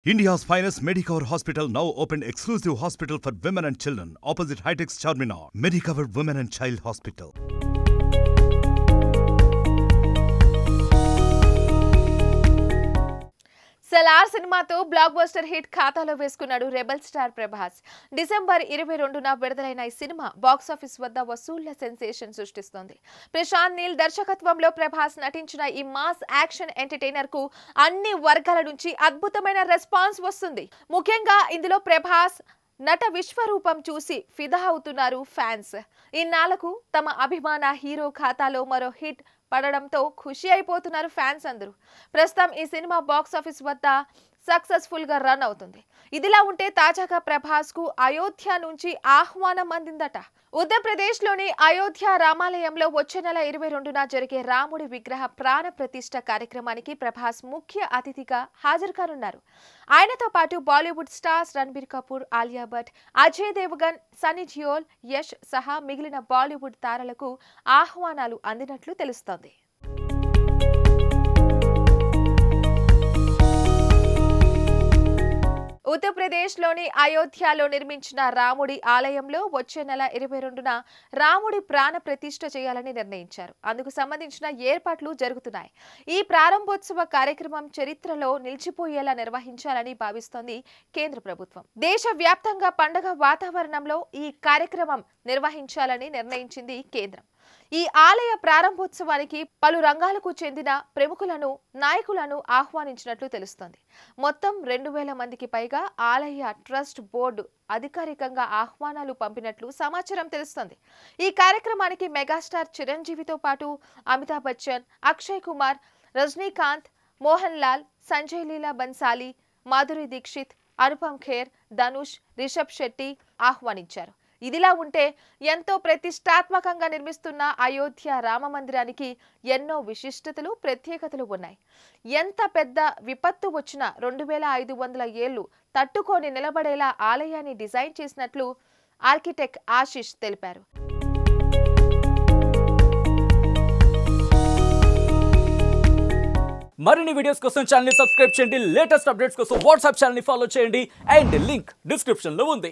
India's finest Medicover Hospital now opened exclusive hospital for women and children opposite Hitech's Charminar. Medicover Women and Child Hospital. Salaar సినిమాతో block buster hit ఖాతాలో వేసుకున్నాడు rebel star Prabhas. December 22న విడుదలైన ఈ cinema box office వద్ద వసూళ్ల sensation సృష్టిస్తోంది. ప్రశాంత్ నీల్ దర్శకత్వంలో ప్రభాస్ నటించిన ఈ మాస్ యాక్షన్ ఎంటర్టైనర్ కు అన్ని వర్గాల నుంచి అద్భుతమైన రెస్పాన్స్ వస్తుంది. ముఖ్యంగా ఇందులో ప్రభాస్ నట విశ్వరూపం చూసి ఫిదా అవుతున్నారు ఫ్యాన్స్. ఇన్నాళ్లకు తమ అభిమాన హీరో ఖాతాలో మరో హిట్ పడడంతో ఖుషి అయిపోతున్నారు ఫ్యాన్స్ అందరూ. ప్రస్తుతం ఈ సినిమా బాక్స్ ఆఫీస్ వద్ద సక్సెస్ఫుల్ గా రన్ అవుతుంది. ఇదిలా ఉంటే తాజాగా ప్రభాస్ కు అయోధ్య నుంచి ఆహ్వానం అందిందట. ఉత్తరప్రదేశ్ లోని అయోధ్య రామాలయంలో వచ్చే నెల 22న జరిగే రాముడి విగ్రహ ప్రాణ ప్రతిష్ఠ కార్యక్రమానికి ప్రభాస్ ముఖ్య అతిథిగా హాజరు కానున్నారు. ఆయనతో పాటు బాలీవుడ్ స్టార్స్ రణబీర్ కపూర్, ఆలియా భట్, అజయ్ దేవగన్, సన్నీ డియోల్, యష్ సహా మిగిలిన బాలీవుడ్ తారలకు ఆహ్వానాలు అందినట్లు తెలుస్తోంది. ఉత్తరప్రదేశ్ లోని అయోధ్యలో నిర్మించిన రాముడి ఆలయంలో వచ్చే నెల 22న రాముడి ప్రాణ ప్రతిష్ఠ చేయాలని నిర్ణయించారు. అందుకు సంబంధించిన ఏర్పాట్లు జరుగుతున్నాయి. ఈ ప్రారంభోత్సవ కార్యక్రమం చరిత్రలో నిలిచిపోయేలా నిర్వహించాలని భావిస్తోంది కేంద్ర ప్రభుత్వం. దేశవ్యాప్తంగా పండుగ వాతావరణంలో ఈ కార్యక్రమం నిర్వహించాలని నిర్ణయించింది కేంద్రం. ఈ ఆలయ ప్రారంభోత్సవానికి పలు రంగాలకు చెందిన ప్రముఖులను, నాయకులను ఆహ్వానించినట్లు తెలుస్తోంది. మొత్తం 2000 మందికి పైగా ఆలయ ట్రస్ట్ బోర్డు అధికారికంగా ఆహ్వానాలు పంపినట్లు సమాచారం తెలుస్తోంది. ఈ కార్యక్రమానికి మెగాస్టార్ చిరంజీవితో పాటు అమితాబ్ బచ్చన్, అక్షయ్ కుమార్, రజనీకాంత్, మోహన్ లాల్, సంజయ్ లీలా బన్సాలి, మాధురి దీక్షిత్, అనుపమ్ ఖేర్, ధనుష్, రిషబ్ శెట్టి ఆహ్వానించారు. ఇదిలా ఉంటే ఎంతో ప్రతిష్టాత్మకంగా నిర్మిస్తున్న అయోధ్య రామ మందిరానికి ఎన్నో విశిష్టతలు, ప్రత్యేకతలు ఉన్నాయి. ఎంత పెద్ద విపత్తు వచ్చినా 2500 ఏళ్లు తట్టుకొని నిలబడేలా ఆలయాన్ని డిజైన్ చేసినట్లు ఆర్కిటెక్ట్ ఆశిష్ తెలిపారు. మరిన్ని వీడియోస్ కోసం ఛానల్ ని సబ్స్క్రైబ్ చేయండి. లేటెస్ట్ అప్డేట్స్ కోసం వాట్సాప్ ఛానల్ ని ఫాలో చేయండి. అండ్ లింక్ డిస్క్రిప్షన్ లో ఉంది.